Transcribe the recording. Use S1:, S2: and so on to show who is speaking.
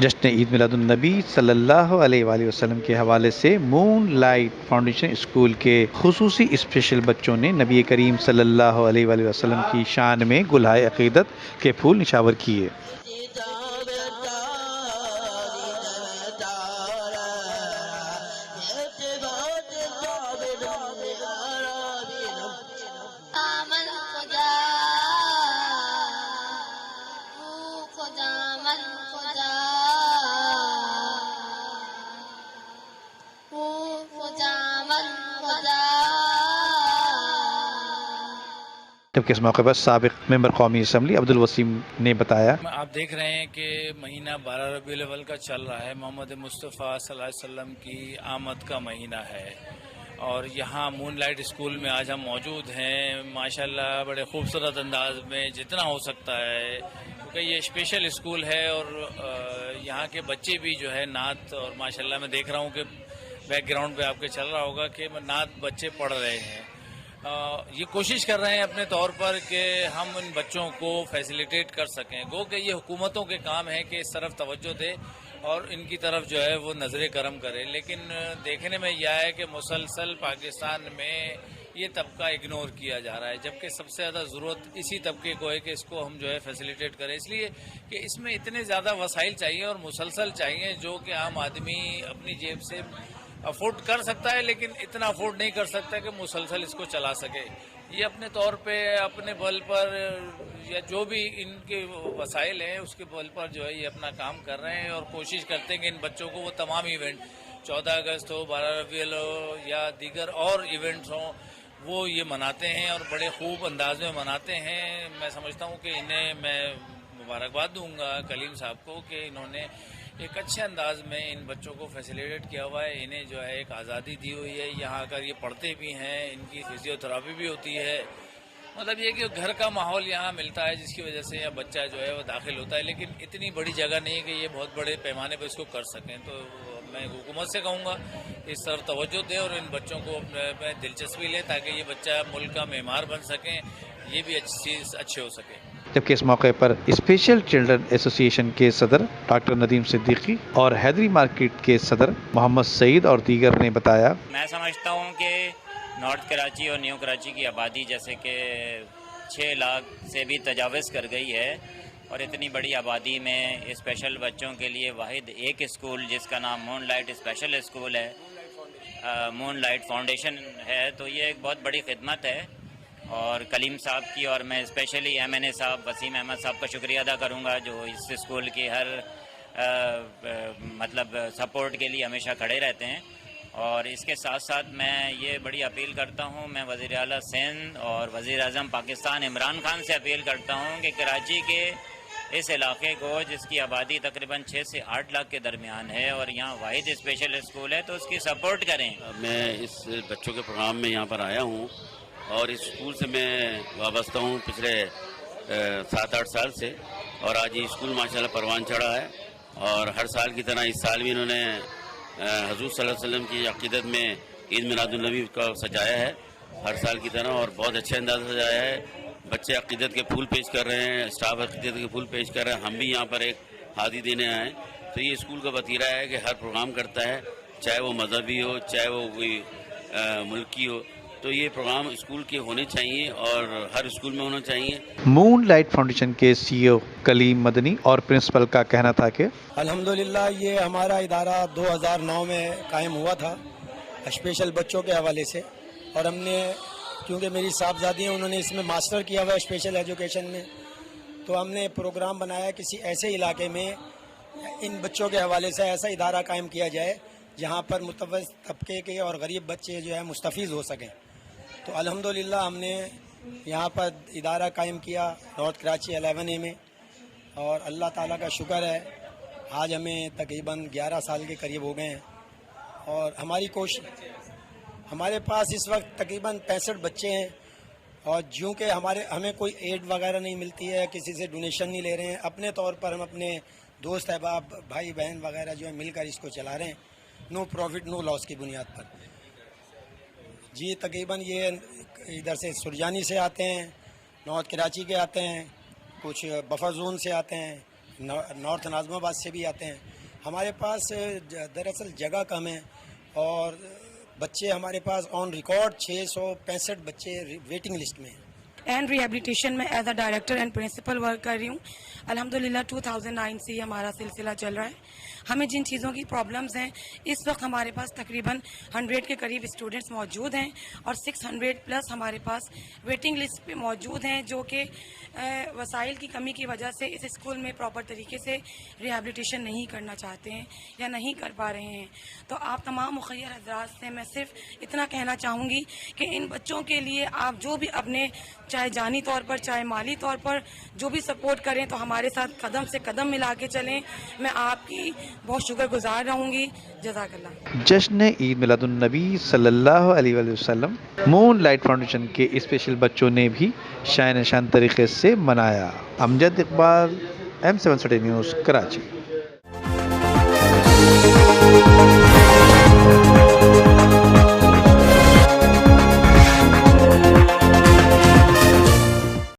S1: جشن عید میلاد النبی صلی اللہ علیہ وآلہ وسلم کے حوالے سے مون لائٹ فاؤنڈیشن اسکول کے خصوصی اسپیشل بچوں نے نبی کریم صلی اللہ علیہ وآلہ وسلم کی شان میں گلہائے عقیدت کے پھول نشاور کیے۔ جبکہ اس موقع پر سابق ممبر قومی اسمبلی عبد الوسیم نے بتایا،
S2: آپ دیکھ رہے ہیں کہ مہینہ 12 ربیع الاول کا چل رہا ہے، محمد مصطفیٰ صلی اللہ علیہ وسلم کی آمد کا مہینہ ہے، اور یہاں مون لائٹ اسکول میں آج ہم موجود ہیں۔ ماشاءاللہ بڑے خوبصورت انداز میں جتنا ہو سکتا ہے، کیونکہ یہ اسپیشل اسکول ہے، اور یہاں کے بچے بھی جو ہے نعت، اور ماشاءاللہ میں دیکھ رہا ہوں کہ بیک گراؤنڈ پہ آپ کے چل رہا ہوگا کہ نعت بچے پڑھ رہے ہیں۔ یہ کوشش کر رہے ہیں اپنے طور پر کہ ہم ان بچوں کو فیسیلیٹیٹ کر سکیں، گو کہ یہ حکومتوں کے کام ہے کہ اس طرف توجہ دے اور ان کی طرف جو ہے وہ نظر کرم کرے، لیکن دیکھنے میں یہ ہے کہ مسلسل پاکستان میں یہ طبقہ اگنور کیا جا رہا ہے، جبکہ سب سے زیادہ ضرورت اسی طبقے کو ہے کہ اس کو ہم جو ہے فیسیلیٹیٹ کریں، اس لیے کہ اس میں اتنے زیادہ وسائل چاہیے اور مسلسل چاہیے جو کہ عام آدمی اپنی جیب سے افورڈ کر سکتا ہے، لیکن اتنا افورڈ نہیں کر سکتا کہ مسلسل اس کو چلا سکے۔ یہ اپنے طور پہ اپنے بل پر یا جو بھی ان کے وسائل ہیں اس کے بل پر جو ہے یہ اپنا کام کر رہے ہیں، اور کوشش کرتے ہیں کہ ان بچوں کو وہ تمام ایونٹ 14 اگست ہو، 12 ربیع الاول ہو یا دیگر اور ایونٹس ہوں، وہ یہ مناتے ہیں اور بڑے خوب انداز میں مناتے ہیں۔ میں سمجھتا ہوں کہ انہیں میں مبارکباد دوں گا کلیم صاحب کو کہ انہوں نے ایک اچھے انداز میں ان بچوں کو فیسیلیٹیٹ کیا ہوا ہے، انہیں جو ہے ایک آزادی دی ہوئی ہے، یہاں آ کر یہ پڑھتے بھی ہیں، ان کی فزیو تھراپی بھی ہوتی ہے، مطلب یہ کہ گھر کا ماحول یہاں ملتا ہے جس کی وجہ سے یہ بچہ جو ہے وہ داخل ہوتا ہے، لیکن اتنی بڑی جگہ نہیں ہے کہ یہ بہت بڑے پیمانے پہ اس کو کر سکیں۔ تو میں حکومت سے کہوں گا اس طرف توجہ دے اور ان بچوں کو میں دلچسپی لے تاکہ یہ بچہ ملک کا معمار بن سکیں، یہ بھی اچھی چیز اچھے ہو سکے۔
S1: جبکہ اس موقع پر اسپیشل چلڈرن ایسوسی ایشن کے صدر ڈاکٹر ندیم صدیقی اور حیدری مارکیٹ کے صدر محمد سعید اور دیگر نے بتایا،
S3: میں سمجھتا ہوں کہ نارتھ کراچی اور نیو کراچی کی آبادی جیسے کہ 6 لاکھ سے بھی تجاوز کر گئی ہے، اور اتنی بڑی آبادی میں اسپیشل بچوں کے لیے واحد ایک اسکول جس کا نام مون لائٹ اسپیشل اسکول ہے، مون لائٹ فاؤنڈیشن ہے، تو یہ ایک بہت بڑی خدمت ہے، اور کلیم صاحب کی، اور میں اسپیشلی ایم این اے صاحب وسیم احمد صاحب کا شکریہ ادا کروں گا جو اس اسکول کی ہر مطلب سپورٹ کے لیے ہمیشہ کھڑے رہتے ہیں۔ اور اس کے ساتھ ساتھ میں یہ بڑی اپیل کرتا ہوں، میں وزیر اعلیٰ سندھ اور وزیر اعظم پاکستان عمران خان سے اپیل کرتا ہوں کہ کراچی کے اس علاقے کو جس کی آبادی تقریباً 6 سے 8 لاکھ کے درمیان ہے اور یہاں واحد اسپیشل اسکول ہے تو اس کی سپورٹ کریں۔
S4: میں اس بچوں کے پروگرام میں یہاں پر آیا ہوں اور اس اسکول سے میں وابستہ ہوں پچھلے 7-8 سال سے، اور آج یہ اسکول ماشاءاللہ پروان چڑھا ہے، اور ہر سال کی طرح اس سال بھی انہوں نے حضور صلی اللہ علیہ وسلم کی عقیدت میں عید میلاد النبی کا سجایا ہے ہر سال کی طرح، اور بہت اچھے انداز سے سجایا ہے۔ بچے عقیدت کے پھول پیش کر رہے ہیں، اسٹاف عقیدت کے پھول پیش کر رہے ہیں، ہم بھی یہاں پر ایک ہادی دینے آئے ہیں۔ تو یہ اسکول کا وتیرہ ہے کہ ہر پروگرام کرتا ہے، چاہے وہ مذہبی ہو چاہے وہ کوئی ملکی ہو، تو یہ پروگرام اسکول کے ہونے چاہیے اور ہر اسکول میں ہونا چاہیے۔
S1: مون لائٹ فاؤنڈیشن کے سی او کلیم مدنی اور پرنسپل کا کہنا تھا کہ
S5: الحمدللہ یہ ہمارا ادارہ 2009 میں قائم ہوا تھا اسپیشل بچوں کے حوالے سے، اور ہم نے کیونکہ میری صاحبزادی ہیں انہوں نے اس میں ماسٹر کیا ہوا ہے اسپیشل ایجوکیشن میں، تو ہم نے پروگرام بنایا کسی ایسے علاقے میں ان بچوں کے حوالے سے ایسا ادارہ قائم کیا جائے جہاں پر متوسط طبقے کے اور غریب بچے جو ہے مستفیض ہو سکیں۔ تو الحمدللہ ہم نے یہاں پر ادارہ قائم کیا نارتھ کراچی 11A میں، اور اللہ تعالیٰ کا شکر ہے آج ہمیں تقریباً 11 سال کے قریب ہو گئے ہیں، اور ہماری کوشش ہمارے پاس اس وقت تقریباً 65 بچے ہیں، اور چونکہ ہمیں کوئی ایڈ وغیرہ نہیں ملتی ہے، کسی سے ڈونیشن نہیں لے رہے ہیں، اپنے طور پر ہم اپنے دوست احباب بھائی بہن وغیرہ جو ہیں مل کر اس کو چلا رہے ہیں، نو پروفٹ نو لاس کی بنیاد پر۔ جی تقریباً یہ ادھر سے سرجانی سے آتے ہیں، نارتھ کراچی کے آتے ہیں، کچھ بفر زون سے آتے ہیں، نارتھ ناظم آباد سے بھی آتے ہیں. ہمارے پاس دراصل جگہ کم ہے اور بچے ہمارے پاس آن ریکارڈ 665 بچے ویٹنگ لسٹ میں ہیں.
S6: اینڈ ریہیبلیٹیشن میں as a director and principal work کر رہی ہوں. الحمدللہ 2009 سے یہ ہمارا سلسلہ چل رہا ہے. ہمیں جن چیزوں کی پرابلمز ہیں اس وقت ہمارے پاس تقریباً 100 کے قریب اسٹوڈنٹس موجود ہیں اور 600 پلس ہمارے پاس ویٹنگ لسٹ پہ موجود ہیں جو کہ وسائل کی کمی کی وجہ سے اس اسکول میں پراپر طریقے سے ریہیبلیٹیشن نہیں کرنا چاہتے ہیں یا نہیں کر پا رہے ہیں. تو آپ تمام مخیر حضرات سے میں صرف اتنا کہنا چاہوں گی کہ ان بچوں کے لیے آپ جو بھی اپنے چاہے جانی طور پر چاہے مالی طور پر جو بھی سپورٹ کریں تو ہمارے ساتھ قدم سے قدم ملا کے چلیں. میں آپ کی بہت شکر گزار رہوں گی. جزاک اللہ.
S1: جشن عید میلاد النبی صلی اللہ علیہ وآلہ وسلم مون لائٹ فاؤنڈیشن کے اسپیشل بچوں نے بھی شان طریقے سے منایا. Amjad Iqbal, M7 city news, Karachi.